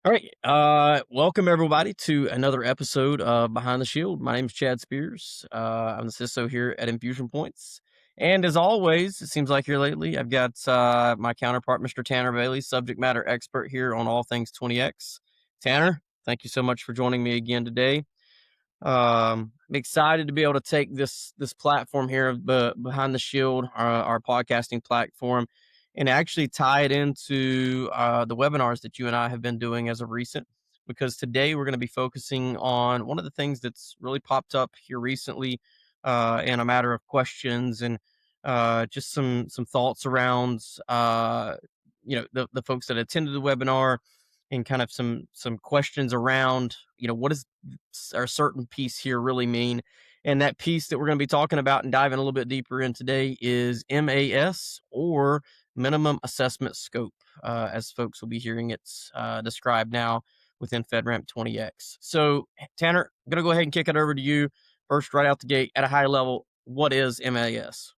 All right. Welcome everybody to another episode of Behind the Shield. My name is Chad Spears. I'm the CISO here at InfusionPoints. And as always, it seems like here lately, I've got my counterpart, Mr. Tanner Bailey, subject matter expert here on all things 20x. Tanner, thank you so much for joining me again today. I'm excited to be able to take this platform here, Behind the Shield, our podcasting platform, and actually tie it into the webinars that you and I have been doing as of recent. Because today we're going to be focusing on one of the things that's really popped up here recently, in a matter of questions and just some thoughts around the folks that attended the webinar, and kind of some questions around what does our certain piece here really mean. And that piece that we're going to be talking about and diving a little bit deeper in today is MAS, or minimum assessment scope, as folks will be hearing it described now within FedRAMP 20x. So Tanner, I'm going to go ahead and kick it over to you first, right out the gate at a high level. What is MAS?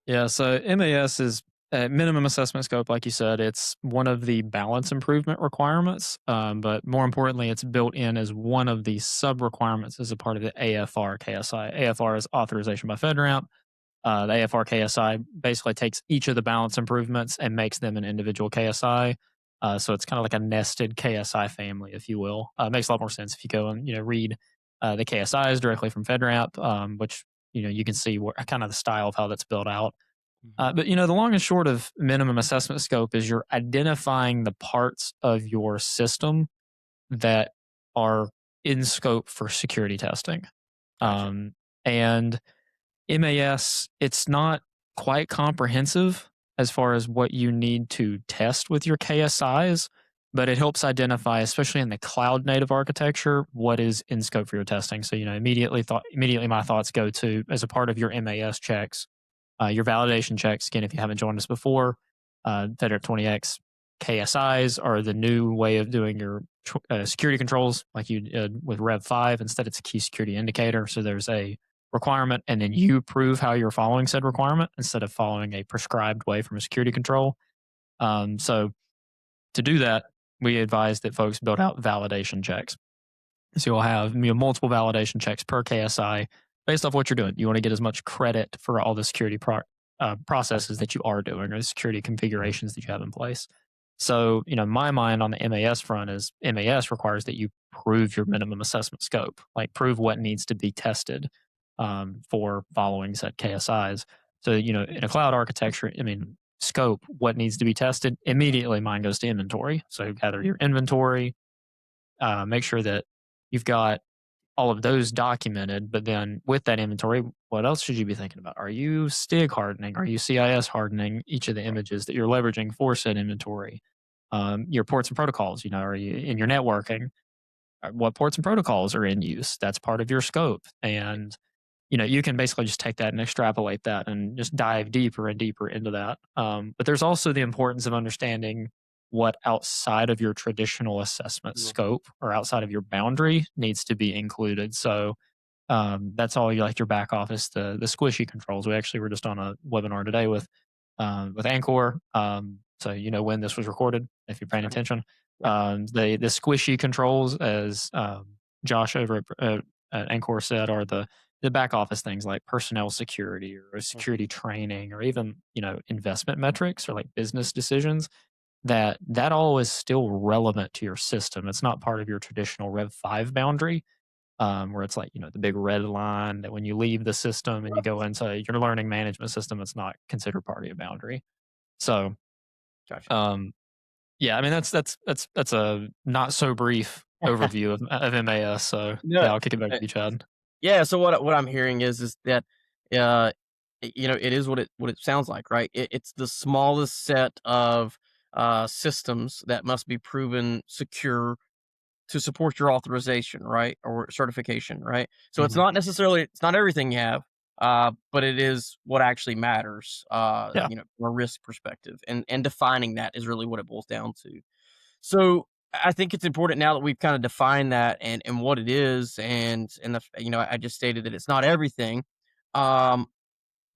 Yeah, so MAS is minimum assessment scope, like you said. It's one of the balance improvement requirements, but more importantly, it's built in as one of the sub requirements as a part of the AFR KSI. AFR is authorization by FedRAMP. The AFR KSI basically takes each of the balance improvements and makes them an individual KSI. So it's kind of like a nested KSI family, if you will. It makes a lot more sense if you go and read the KSIs directly from FedRAMP, which you can see kind of the style of how that's built out. Mhm. But the long and short of minimum assessment scope is you're identifying the parts of your system that are in scope for security testing. Gotcha. And MAS, it's not quite comprehensive as far as what you need to test with your KSIs, but it helps identify, especially in the cloud native architecture, what is in scope for your testing. So, immediately my thoughts go to, as a part of your MAS checks, your validation checks. Again, if you haven't joined us before, FedRAMP 20x KSIs are the new way of doing your security controls, like you did with Rev 5. Instead, it's a key security indicator. So there's a requirement, and then you prove how you're following said requirement instead of following a prescribed way from a security control. So to do that, we advise that folks build out validation checks. So you'll have multiple validation checks per KSI based off what you're doing. You want to get as much credit for all the security processes that you are doing, or the security configurations that you have in place. So, my mind on the MAS front is MAS requires that you prove your minimum assessment scope, like prove what needs to be tested for following said KSIs. So, in a cloud architecture, scope, what needs to be tested, immediately mine goes to inventory. So, gather your inventory, make sure that you've got all of those documented. But then with that inventory, what else should you be thinking about? Are you STIG hardening? Are you CIS hardening each of the images that you're leveraging for said inventory? Your ports and protocols, are you in your networking? What ports and protocols are in use? That's part of your scope. And, you can basically just take that and extrapolate that and just dive deeper and deeper into that. But there's also the importance of understanding what outside of your traditional assessment Mhm. scope or outside of your boundary needs to be included. So that's all your back office, the squishy controls. We actually were just on a webinar today with Anchor. So when this was recorded, if you're paying Okay. attention. Yeah. The squishy controls, as Josh over at Anchor said, are the back office things like personnel security or Mhm. security training, or even investment metrics or like business decisions. That all is still relevant to your system. It's not part of your traditional Rev 5 boundary, where it's like, the big red line that when you leave the system and you go into your learning management system, it's not considered part of your boundary. So, Gotcha. um, yeah, that's a not so brief overview of MAS. So No, yeah, I'll kick it back uh, to you, Chad. yeah. So what I'm hearing is that, uh, it is what it sounds like, right? It's the smallest set of systems that must be proven secure to support your authorization, right? Or certification, right? So Mhm. it's not everything you have, but it is what actually matters, Yeah. from a risk perspective. And defining that is really what it boils down to. So I think it's important now that we've kind of defined that and what it is, and I just stated that it's not everything. Um,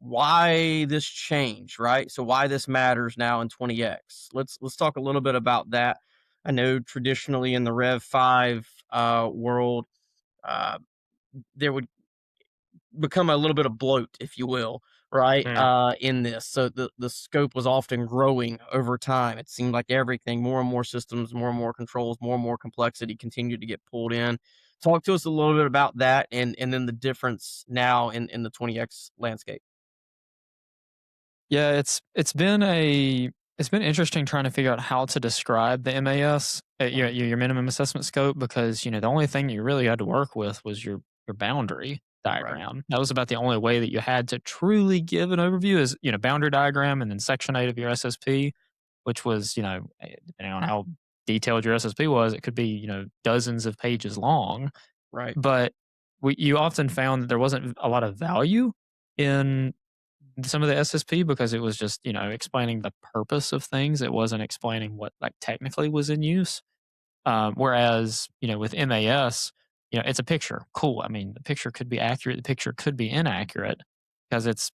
why this change, right? So why this matters now in 20x? Let's talk a little bit about that. I know traditionally in the Rev 5 world, uh, there would become a little bit of bloat, if you will, right? Mm. In this. So the scope was often growing over time. It seemed like everything, more and more systems, more and more controls, more and more complexity continued to get pulled in. Talk to us a little bit about that and then the difference now in the 20x landscape. Yeah, it's been interesting trying to figure out how to describe the MAS, Mhm. your minimum assessment scope, because the only thing you really had to work with was your boundary Right, diagram. That was about the only way that you had to truly give an overview is boundary diagram and then section 8 of your SSP, which was depending on how detailed your SSP was, it could be dozens of pages long. right. But you often found that there wasn't a lot of value in some of the SSP because it was just, explaining the purpose of things. It wasn't explaining what like technically was in use. Whereas, with MAS, it's a picture. Cool. I mean, the picture could be accurate. The picture could be inaccurate because it's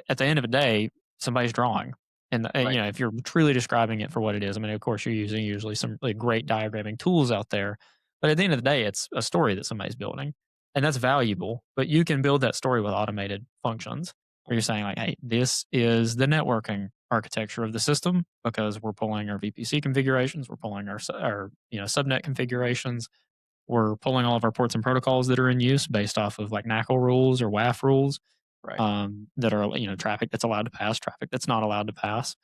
at the end of the day, somebody's drawing. And Right. if you're truly describing it for what it is, I mean, of course, you're using usually some really great diagramming tools out there. But at the end of the day, it's a story that somebody's building. And that's valuable. But you can build that story with automated functions where you're Mhm. saying, like, hey, this is the networking architecture of the system because we're pulling our VPC configurations, we're pulling our subnet configurations, we're pulling all of our ports and protocols that are in use based off of like NACL rules or WAF rules Right. that are traffic that's allowed to pass, traffic that's not allowed to pass.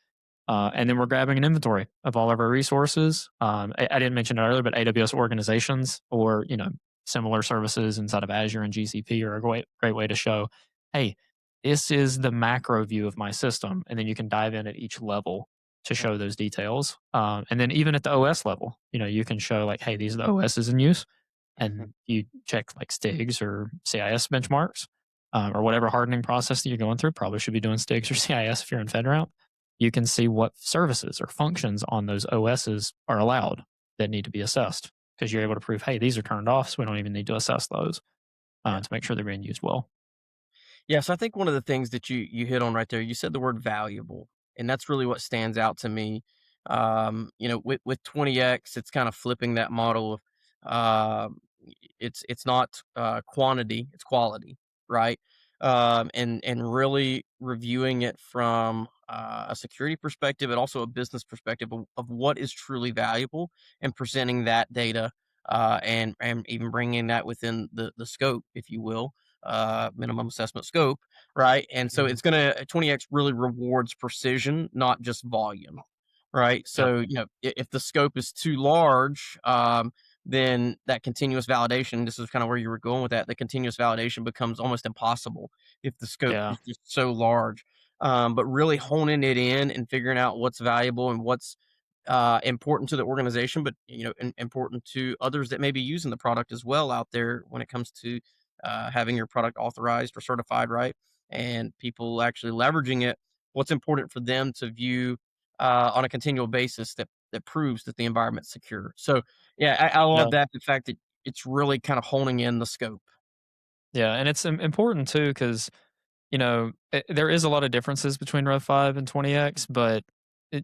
And then we're grabbing an inventory of all of our resources. I didn't mention it earlier, but AWS organizations or similar services inside of Azure and GCP are a great way to show, hey, this is the macro view of my system, and then you can dive in at each level to Mhm. show those details. And then even at the OS level, you can show like, hey, these are the OSs in use, Mhm. and you check like STIGs or CIS benchmarks or whatever hardening process that you're going through. Probably should be doing STIGs or CIS if you're in FedRAMP. You can see what services or functions on those OSs are allowed that need to be assessed because you're able to prove, hey, these are turned off, so we don't even need to assess those Yeah. to make sure they're being used well. Yes, I think one of the things that you hit on right there, you said the word valuable, and that's really what stands out to me. With 20x, it's kind of flipping that model of it's not quantity, it's quality, right? And really reviewing it from a security perspective, but also a business perspective of what is truly valuable, and presenting that data and even bringing that within the scope, if you will, minimum assessment scope, right? And so Mhm. it's gonna 20x really rewards precision, not just volume, right? Yep. So if the scope is too large, then that continuous validation. This is kind of where you were going with that. The continuous validation becomes almost impossible if the scope Yeah. is just so large. But really honing it in and figuring out what's valuable and what's important to the organization, but important to others that may be using the product as well out there when it comes to having your product authorized or certified, right? And people actually leveraging it. What's important for them to view on a continual basis that proves that the environment's secure. So yeah, I love Yeah. that the fact that it's really kind of honing in the scope. Yeah. And it's important too because there is a lot of differences between Rev 5 and 20x, but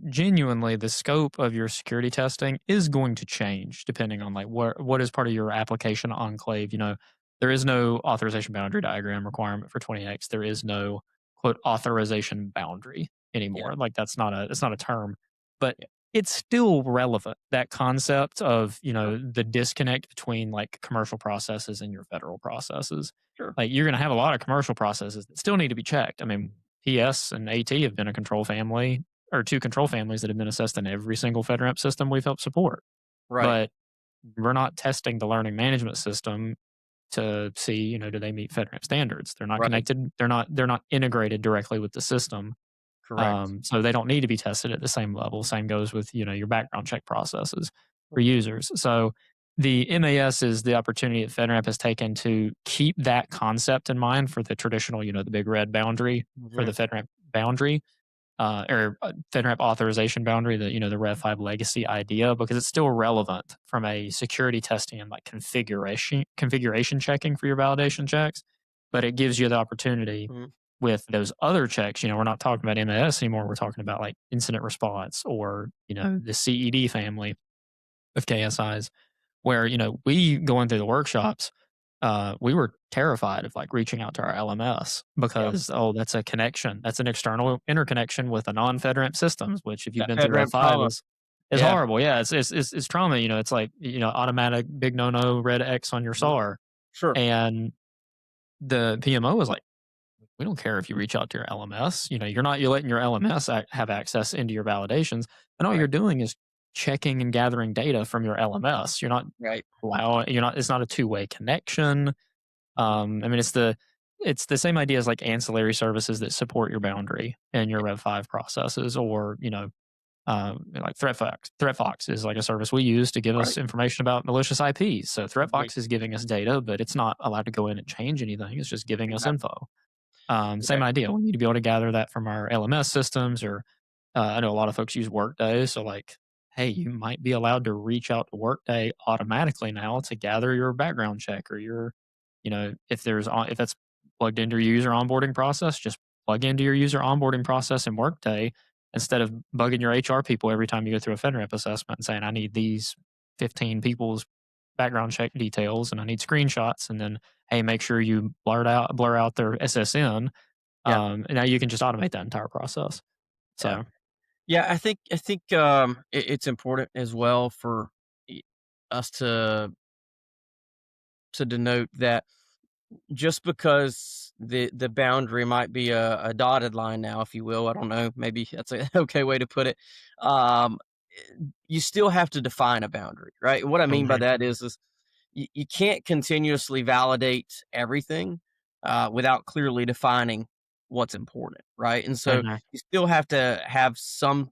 genuinely, the scope of your security testing is going to change depending on like what is part of your application enclave. There is no authorization boundary diagram requirement for 20x. There is no quote authorization boundary Yeah, anymore. Like it's not a term, but yeah, it's still relevant. That concept of sure, the disconnect between like commercial processes and your federal processes, sure, like, you're gonna have a lot of commercial processes that still need to be checked. I mean, PS and AT have been a control family or 2 control families that have been assessed in every single FedRAMP system we've helped support. right, But we're not testing the learning management system to see, do they meet FedRAMP standards? They're not right, connected. They're not integrated directly with the system. correct. So they don't need to be tested at the same level. Same goes with your background check processes for Mhm, users. So the MAS is the opportunity that FedRAMP has taken to keep that concept in mind for the traditional, the big red boundary for the mhm, FedRAMP boundary FedRAMP authorization boundary, the Rev 5 legacy idea, because it's still relevant from a security testing and like configuration checking for your validation checks. But it gives you the opportunity mhm, with those other checks. We're not talking about MAS anymore. We're talking about like incident response or the CED family of KSIs where, we going through the workshops, we were terrified of like reaching out to our LMS Yeah. because, oh, that's a connection. That's an external interconnection with a non-FedRAMP systems, which if you've That been through Rev FedRAMP 5 trauma. is Yeah. horrible. Yeah. It's trauma. It's like, automatic big no-no red X on your Mhm. SAR. Sure. And the PMO was like, we don't care if you reach out to your LMS. You're letting your LMS have access into your validations, and all you're Right. doing is checking and gathering data from your LMS. You're not Right. allowing. You're not. It's not a two-way connection. I mean, it's the same idea as like ancillary services that support your boundary and your Rev 5 processes, or like ThreatFox. ThreatFox is like a service we use to give Right. us information about malicious IPs. So Right. ThreatFox is giving us data, but it's not allowed to go in and change anything. It's just giving us Exactly. info. Same Exactly. idea. We need to be able to gather that from our LMS systems, or I know a lot of folks use Workday. So, like, hey, you might be allowed to reach out to Workday automatically now to gather your background check or your, if that's plugged into your user onboarding process, just plug into your user onboarding process in Workday instead of bugging your HR people every time you go through a FedRAMP assessment and saying, I need these 15 people's background check details and I need screenshots, and then hey, make sure you blur out their SSN. Yeah. And now you can just automate that entire process. Yeah. So Yeah. I think it's important as well for y- us to denote that just because the boundary might be a dotted line now, if you will, I don't know, maybe that's a okay way to put it. Um, you still have to define a boundary, right? What I mean by mhm, that is you can't continuously validate everything without clearly defining what's important, right? And so mhm, you still have to have some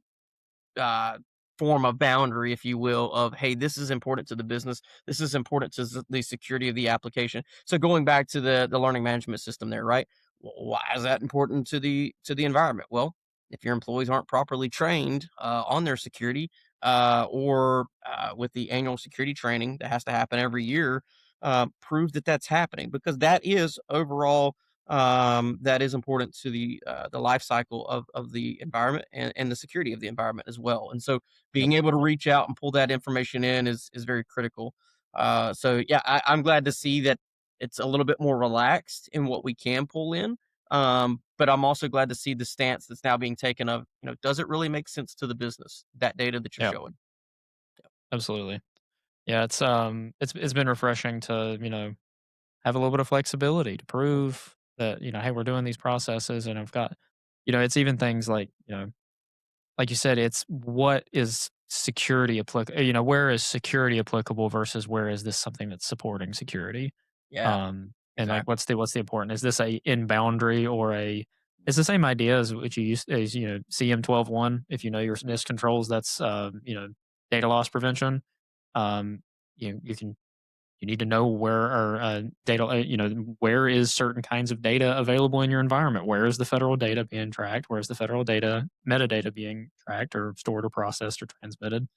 uh, form of boundary, if you will, of hey, this is important to the business. This is important to the security of the application. So going back to the learning management system, there, right? Why is that important to the environment? Well, if your employees aren't properly trained on their security, or with the annual security training that has to happen every year, prove that that's happening because that is overall that is important to the life cycle of the environment and the security of the environment as well. And so yep, being able to reach out and pull that information in is very critical. So yeah, I'm glad to see that it's a little bit more relaxed in what we can pull in. But I'm also glad to see the stance that's now being taken of, does it really make sense to the business, that data that you're yep, showing? absolutely. Yeah, it's been refreshing to, have a little bit of flexibility to prove that, hey, we're doing these processes and I've got, it's even things like you said, it's what is security applicable, where is security applicable versus where is this something that's supporting security? Yeah, And like exactly. what's the important? Is this a in boundary or a it's the same idea as what you use as CM 12.1. If you know your NIST controls, that's data loss prevention. You can you need to know where are data, where is certain kinds of data available in your environment? Where is the federal data being tracked? Where is the federal data metadata being tracked or stored or processed or transmitted?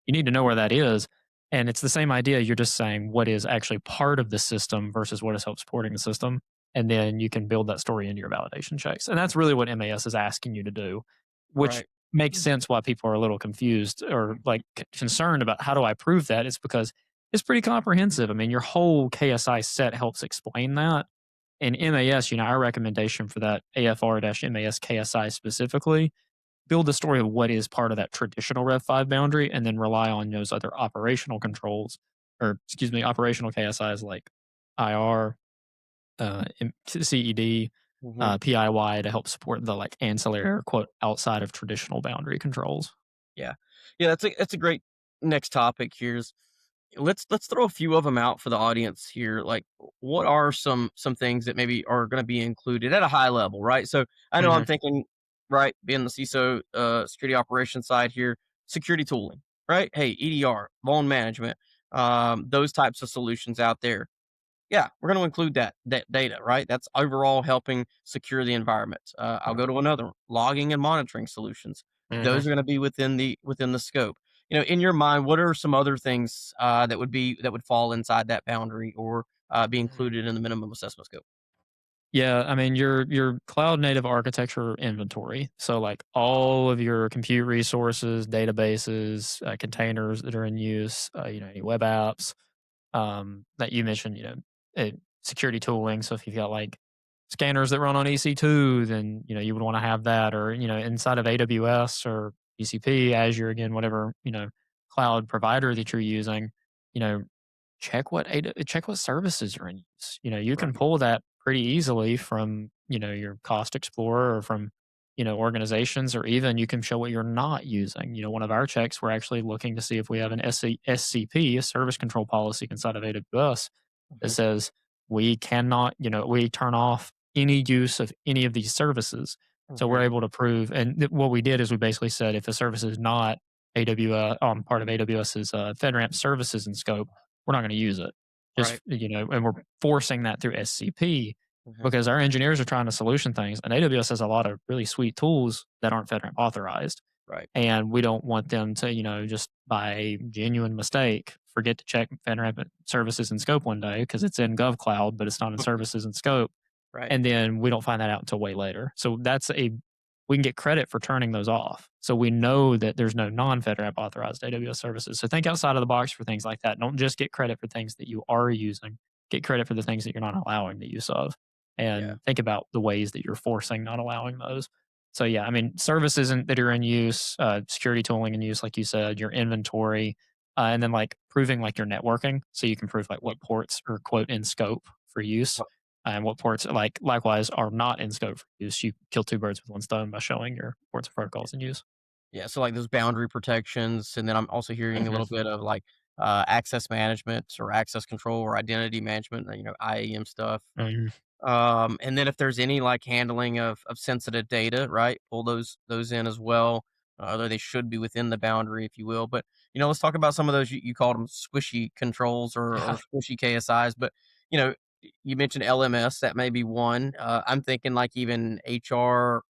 You need to know where that is. And it's the same idea. You're just saying what is actually part of the system versus what is help supporting the system. And then you can build that story into your validation checks. And that's really what MAS is asking you to do, which Right. makes sense why people are a little confused or like concerned about how do I prove that? It's because it's pretty comprehensive. I mean, your whole KSI set helps explain that. And MAS, our recommendation for that AFR-MAS KSI specifically, build the story of what is part of that traditional Rev 5 boundary and then rely on those other operational controls, or excuse me, operational KSIs like IR, CED, Mhm. PIY to help support the like ancillary or quote outside of traditional boundary controls. Yeah. Yeah, that's a great next topic here is let's throw a few of them out for the audience here. Like, what are some things that maybe are going to be included at a high level, right? So I know I'm Hmm. thinking, right, being the CISO security operations side here, security tooling, right? Hey, EDR, vuln management, those types of solutions out there. Yeah, we're going to include that data, right? That's overall helping secure the environment. I'll go to another one, logging and monitoring solutions. Hmm. Those are going to be within the scope. In your mind, what are some other things that would fall inside that boundary or be included in the minimum assessment scope? Yeah, I mean, your cloud native architecture inventory. So, like all of your compute resources, databases, containers that are in use, any web apps that you mentioned, uh, security tooling. So, if you've got like scanners that run on EC2, then you would want to have that, or inside of AWS or GCP, Azure, again, whatever cloud provider that you're using. You know, check what services are in use. You can Right. pull that pretty easily from, your cost explorer or from, organizations, or even you can show what you're not using. One of our checks, we're actually looking to see if we have an SCP, a service control policy inside of AWS that Mhm. says we cannot, we turn off any use of any of these services. So we're Mhm. able to prove, and what we did is we basically said if a service is not AWS, part of AWS's FedRAMP services and scope, we're not going to use it. Just, Right. and we're forcing that through SCP Mhm. because our engineers are trying to solution things. And AWS has a lot of really sweet tools that aren't FedRAMP authorized. Right. And we don't want them to, just by a genuine mistake, forget to check FedRAMP services and scope one day because it's in GovCloud, but it's not in services and scope, Right. and then we don't find that out until way later. So we can get credit for turning those off. So we know that there's no non-FedRAMP authorized AWS services. So think outside of the box for things like that. Don't just get credit for things that you are using. Get credit for the things that you're not allowing the use of, Yeah. and think about the ways that you're forcing not allowing those. So yeah, I mean, services that are in use, security tooling in use, like you said, your inventory, and then like proving like your networking. So you can prove like what ports are quote in scope for use, and what ports like likewise are not in scope for use. You kill two birds with one stone by showing your ports and protocols in use. Yeah, so, like, those boundary protections, and then I'm also hearing a Mhm. little bit of, like, access management or access control or identity management, IAM stuff. Mhm. And then if there's any, like, handling of sensitive data, right, pull those in as well, although they should be within the boundary, if you will. But, let's talk about some of those you called them squishy controls or Yeah, squishy KSIs, but, you know, you mentioned LMS, that may be one. I'm thinking, like, even HR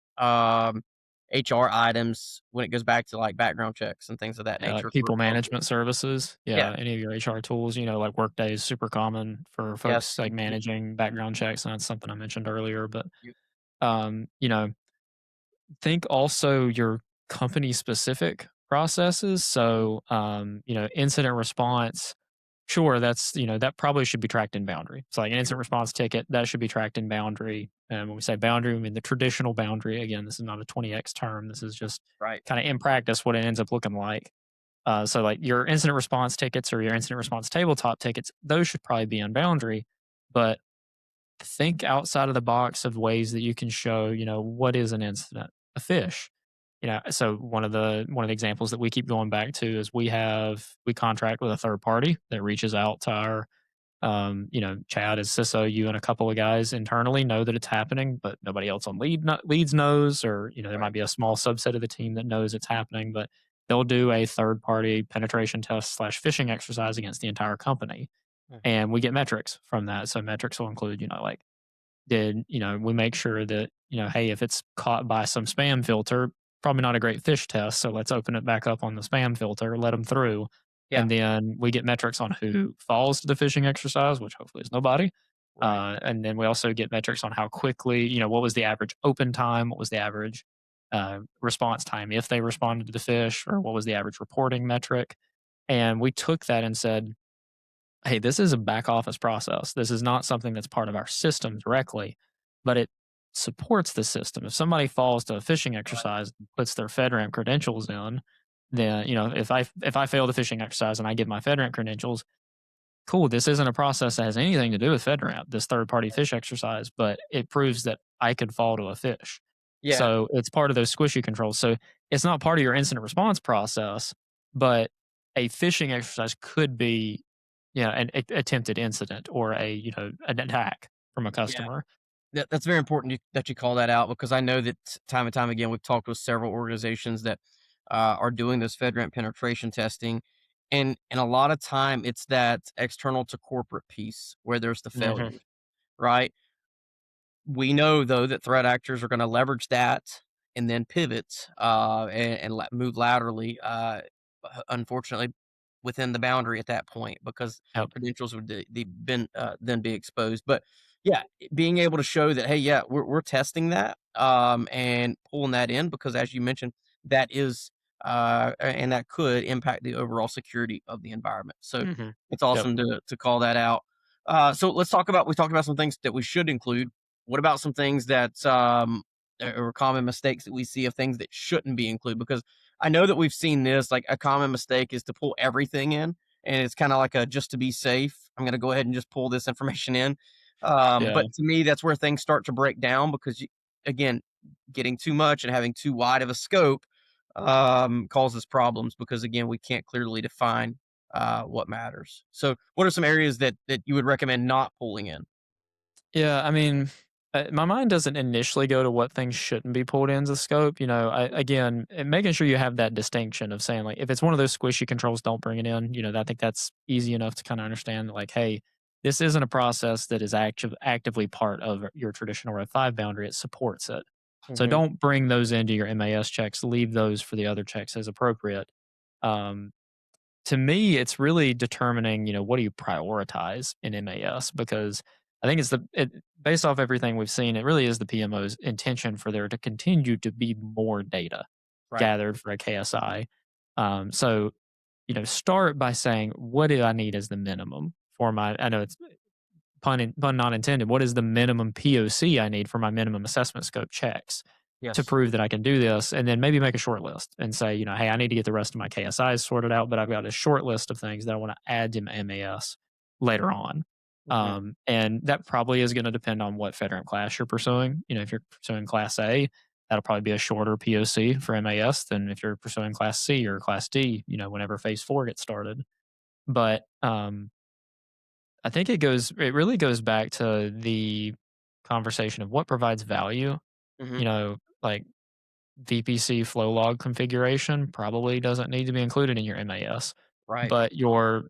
items when it goes back to, like, background checks and things of that yeah, like nature for people folks. management services. Yeah. Yeah, any of your HR tools, like Workday is super common for Yes. folks like managing background checks, and that's something I mentioned earlier. But You um, you know, think also your company specific processes. So incident response. Sure, that's that probably should be tracked in boundary. So like an instant response ticket, that should be tracked in boundary. And when we say boundary, we mean the traditional boundary. Again, this is not a 20x term. This is just right. kind of in practice what it ends up looking like. So like your incident response tickets or your incident response tabletop tickets, those should probably be on boundary. But think outside of the box of ways that you can show, what is an incident? A fish. So one of the examples that we keep going back to is we contract with a third party that reaches out to our Chad as CISO, you and a couple of guys internally know that it's happening, but nobody else on leads knows, or there Right. might be a small subset of the team that knows it's happening, but they'll do a third party penetration test slash phishing exercise against the entire company, Mhm. and we get metrics from that. So metrics will include, like did we make sure that hey, if it's caught by some spam filter, probably not a great fish test, so let's open it back up on the spam filter, let them through, Yeah. and then we get metrics on who falls to the phishing exercise, which hopefully is nobody. Right. And then we also get metrics on how quickly, what was the average open time, what was the average response time if they responded to the fish, or what was the average reporting metric. And we took that and said, hey, this is a back office process. This is not something that's part of our system directly, but it supports the system. If somebody falls to a phishing Right. exercise and puts their FedRAMP credentials in, then if I fail the phishing exercise and I give my FedRAMP credentials, cool. This isn't a process that has anything to do with FedRAMP, this third party fish exercise, but it proves that I could fall to a fish. Yeah. So it's part of those squishy controls. So it's not part of your incident response process, but a phishing exercise could be, an attempted incident or an attack from a Yeah. customer. That's very important that you call that out because I know that time and time again, we've talked with several organizations that, are doing this FedRAMP penetration testing, and a lot of time it's that external to corporate piece where there's the Hmm. failures, right? We know, though, that threat actors are gonna leverage that and then pivot, and move laterally, unfortunately, within the boundary at that point because Yep. credentials would then be exposed. But, Yeah, being able to show that, hey, yeah, we're testing that, and pulling that in because as you mentioned, that is, and that could impact the overall security of the environment. So Hmm. it's Yep. awesome to call that out. So let's talk about we talked about some things that we should include. What about some things that are common mistakes that we see of things that shouldn't be included? Because I know that we've seen this. Like a common mistake is to pull everything in, and it's kind of like a just to be safe. I'm going to go ahead and just pull this information in, Yeah. but to me, that's where things start to break down because, again, getting too much and having too wide of a scope causes problems because, again, we can't clearly define what matters. So, what are some areas that you would recommend not pulling in? Yeah, I mean, my mind doesn't initially go to what things shouldn't be pulled into scope. Again, making sure you have that distinction of saying like, if it's one of those squishy controls, don't bring it in. I think that's easy enough to kind of understand. Like, hey, this isn't a process that is actively part of your traditional Rev 5 boundary. It supports it, so Hmm. don't bring those into your MAS checks. Leave those for the other checks as appropriate. Um, to me, it's really determining, what do you prioritize in MAS? Because I think based off everything we've seen, it really is the PMO's intention for there to continue to be more data Right. gathered for a KSI. So, start by saying, what do I need as the minimum for I know it's pun not intended, what is the minimum POC I need for my minimum assessment scope checks to Yes. prove that I can do this? And then maybe make a short list and say, hey, I need to get the rest of my KSIs sorted out, but I've got a short list of things that I want to add to my MAS later on. Hmm. And that probably is going to depend on what FedRAMP class you're pursuing. If you're pursuing Class A, that'll probably be a shorter POC for MAS than if you're pursuing Class C or Class D, whenever Phase 4 gets started. But I think it really goes back to the conversation of what provides value. Hmm. Like VPC flow log configuration probably doesn't need to be included in your MAS, Right. but your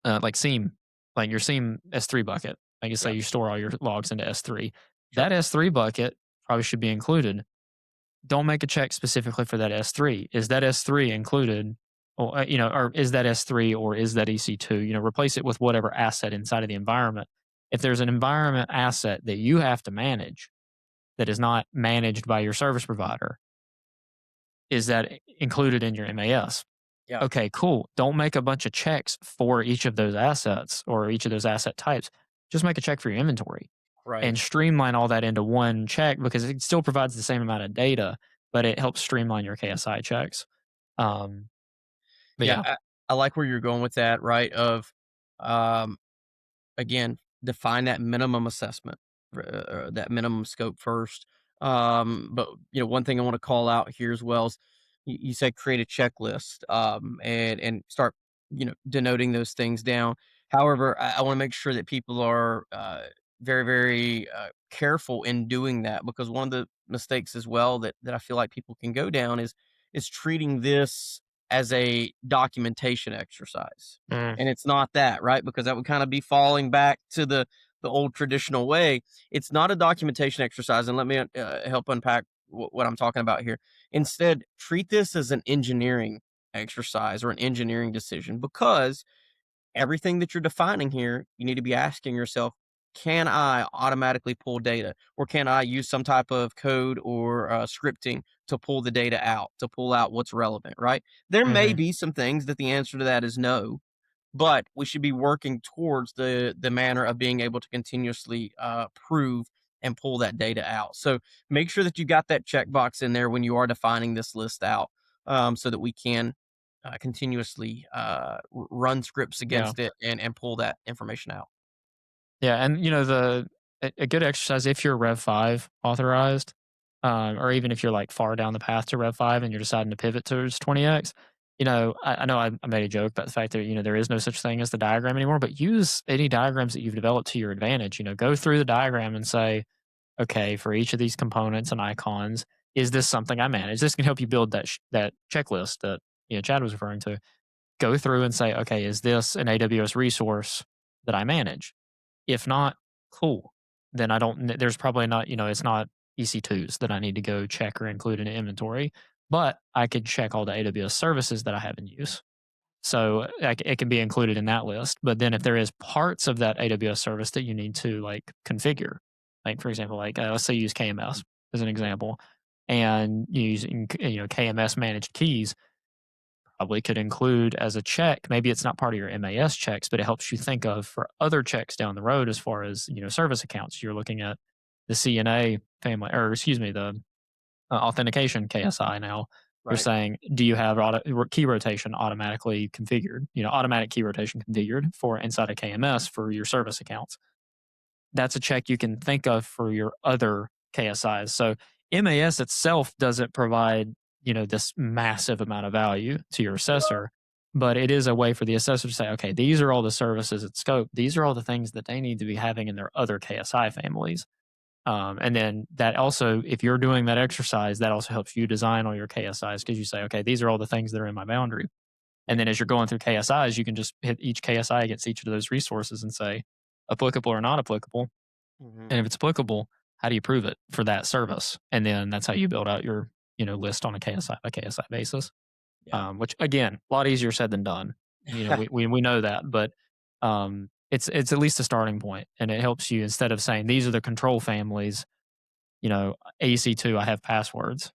like seam, like your seam S3 bucket, like you say Yeah. you store all your logs into S3, Sure. that S3 bucket probably should be included. Don't make a check specifically for that S3. Is that S3 included? Or is that S3 or is that EC2? Replace it with whatever asset inside of the environment. If there's an environment asset that you have to manage that is not managed by your service provider, is that included in your MAS? Yeah. Okay, cool. Don't make a bunch of checks for each of those assets or each of those asset types. Just make a check for your inventory Right. and streamline all that into one check because it still provides the same amount of data, but it helps streamline your KSI checks. Um, but Yeah. yeah, I like where you're going with that. Right. Of um, again, define that minimum assessment, that minimum scope first. But one thing I want to call out here as well is you said create a checklist, and start denoting those things down. However, I want to make sure that people are very very careful in doing that because one of the mistakes as well that I feel like people can go down is treating this as a documentation exercise, mm, and it's not that, right? Because that would kind of be falling back to the old traditional way. It's not a documentation exercise, and let me help unpack what I'm talking about here. Instead, treat this as an engineering exercise or an engineering decision because everything that you're defining here, you need to be asking yourself, can I automatically pull data? Or can I use some type of code or scripting to pull the data out, to pull out what's relevant, right? There may mhm, be some things that the answer to that is no, but we should be working towards the manner of being able to continuously prove and pull that data out. So make sure that you got that checkbox in there when you are defining this list out, so that we can continuously run scripts yeah. against it and pull that information out. Yeah, and a good exercise if you're Rev 5 authorized, or even if you're like far down the path to Rev 5 and you're deciding to pivot towards 20x, I know I made a joke about the fact that there is no such thing as the diagram anymore, but use any diagrams that you've developed to your advantage. Go through the diagram and say, okay, for each of these components and icons, is this something I manage? This can help you build that checklist that Chad was referring to. Go through and say, okay, is this an AWS resource that I manage? If not, cool. Then there's probably not, it's not EC2s that I need to go check or include in an inventory, but I could check all the AWS services that I have in use. So like, it can be included in that list. But then if there is parts of that AWS service that you need to like configure, like for example, like let's say you use KMS as an example, and using KMS managed keys probably could include as a check. Maybe it's not part of your MAS checks, but it helps you think of for other checks down the road as far as service accounts. You're looking at the CNA family, or excuse me, the authentication KSI now. You're Right. saying, do you have key rotation automatically configured? Automatic key rotation configured for inside of KMS for your service accounts. That's a check you can think of for your other KSIs. So MAS itself doesn't provide, this massive amount of value to your assessor, but it is a way for the assessor to say, okay, these are all the services at scope. These are all the things that they need to be having in their other KSI families. And then that also, if you're doing that exercise, that also helps you design all your KSIs because you say, okay, these are all the things that are in my boundary. Yeah. And then as you're going through KSIs, you can just hit each KSI against each of those resources and say applicable or not applicable. Hmm. And if it's applicable, how do you prove it for that service? And then that's how you build out your list on a KSI by KSI basis. Yeah. Which again, a lot easier said than done. We know that, but it's at least a starting point, and it helps you instead of saying these are the control families. AC2, I have passwords.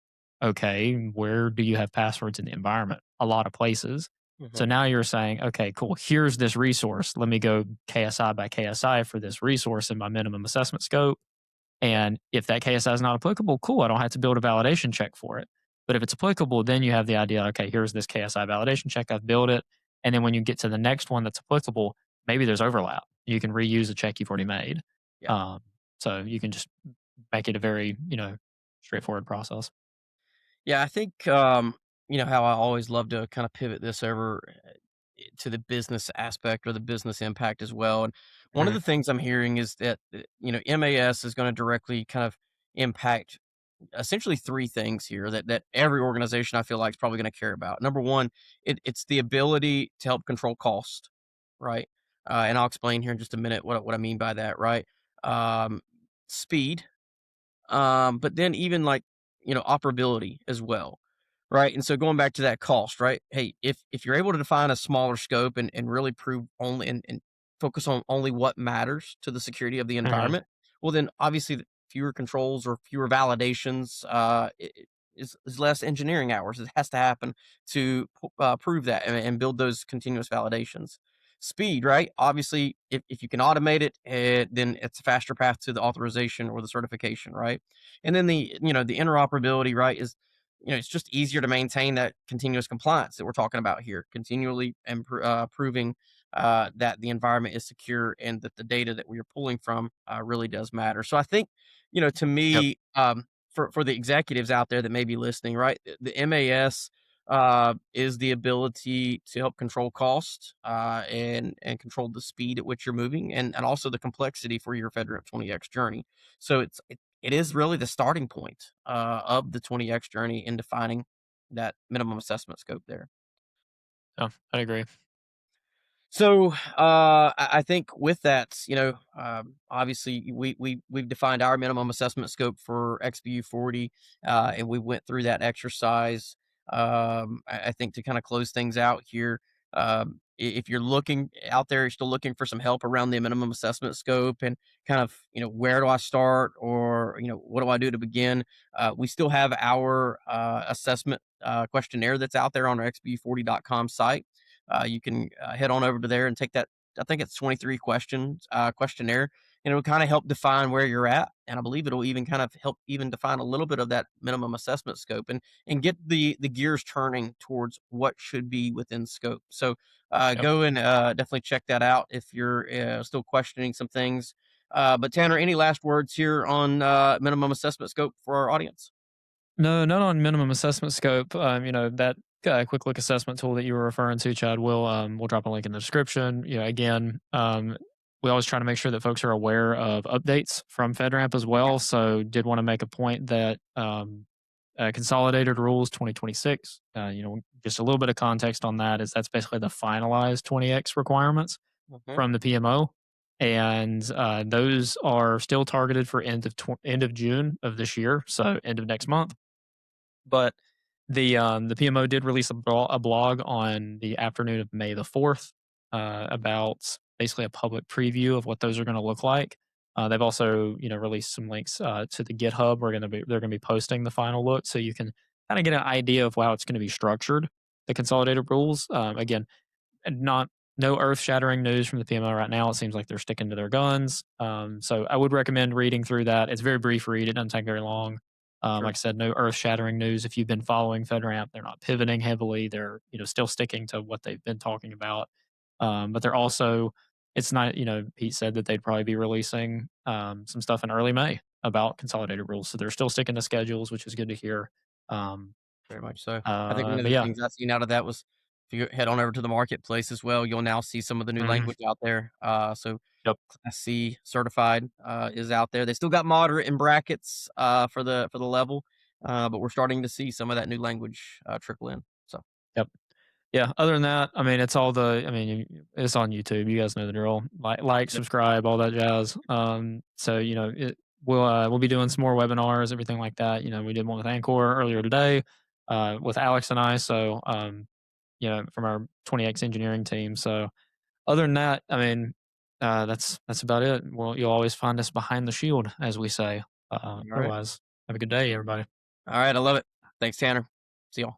Okay, where do you have passwords in the environment? A lot of places. So Hmm. now you're saying, okay, cool. Here's this resource. Let me go KSI by KSI for this resource in my minimum assessment scope. Yeah. And if that KSI is not applicable, cool, I don't have to build a validation check for it. But if it's applicable, then you have the idea, okay, here's this KSI validation check, I've built it. And then when you get to the next one that's applicable, maybe there's overlap. You can reuse a check you've already made. Yeah. Um, so you can just make it a very, straightforward process. Yeah, I think, how I always love to kind of pivot this over to the business aspect or the business impact as well. And one of Mhm. the things I'm hearing is that, MAS is going to directly kind of impact essentially three things here that every organization I feel like is probably going to care about. Number one, it's the ability to help control cost, right? And I'll explain here in just a minute what I mean by that, right? Um, Speed, but then even like, operability as well. Right. And so going back to that cost, right? Hey, if you're able to define a smaller scope and really prove only and focus on only what matters to the security of the Mhm. environment, well then obviously fewer controls or fewer validations is less engineering hours. It has to happen to prove that and build those continuous validations. Speed, right? Obviously, if you can automate it, then it's a faster path to the authorization or the certification, right? And then the interoperability, right, is it's just easier to maintain that continuous compliance that we're talking about here, continually proving that the environment is secure and that the data that we are pulling from really does matter. So I think, to Yep. me, for the executives out there that may be listening, right, the MAS is the ability to help control cost and control the speed at which you're moving and also the complexity for your FedRAMP 20x journey. So it is really the starting point of the 20x journey in defining that minimum assessment scope there. Yeah, I agree. So I think with that, obviously we've defined our minimum assessment scope for XBU 40, and we went through that exercise. I think to kind of close things out here, if you're looking out there, you're still looking for some help around the minimum assessment scope and kind of where do I start or what do I do to begin? We still have our assessment questionnaire that's out there on our xbu40.com site. You can head on over to there and take that. I think it's 23 questions questionnaire, and it'll kind of help define where you're at. And I believe it'll even kind of help even define a little bit of that minimum assessment scope and get the gears turning towards what should be within scope. So Yep. go and definitely check that out if you're still questioning some things. But Tanner, any last words here on minimum assessment scope for our audience? No, not on minimum assessment scope. That quick look assessment tool that you were referring to, Chad. We'll drop a link in the description. Again, we always try to make sure that folks are aware of updates from FedRAMP as Yeah. well. So, did want to make a point that consolidated rules 2026. Just a little bit of context on that is that's basically the finalized 20x requirements Hmm. from the PMO, and those are still targeted for end of June of this year, so end of next month. But The PMO did release a blog on the afternoon of May the 4th about basically a public preview of what those are going to look like. They've also, released some links to the GitHub. They're going to be posting the final look, so you can kind of get an idea of how it's going to be structured. The consolidated rules, again, and not no earth shattering news from the PMO right now. It seems like they're sticking to their guns. So I would recommend reading through that. It's a very brief read. It doesn't take very long. Sure. Like I said, no earth shattering news. If you've been following FedRAMP, they're not pivoting heavily. They're still sticking to what they've been talking about. But they're also, it's not, Pete said that they'd probably be releasing some stuff in early May about consolidated rules. So they're still sticking to schedules, which is good to hear. Um, Very much so. I think one of but the yeah. things I've seen out of that was if you head on over to the marketplace as well, you'll now see some of the new Mhm. language out there. So Yep. Class C certified is out there. They still got moderate in brackets for the level, but we're starting to see some of that new language trickle in. So Yep. Yeah, other than that, I mean, it's on YouTube. You guys know the drill. yep. Subscribe, all that jazz. So we'll be doing some more webinars, everything like that. We did one with Anchor earlier today, with Alex and I. So from our 20x engineering team. So other than that, I mean, that's about it. Well, you'll always find us behind the shield, as we say. All right. Otherwise, have a good day, everybody. All right. I love it. Thanks, Tanner. See y'all.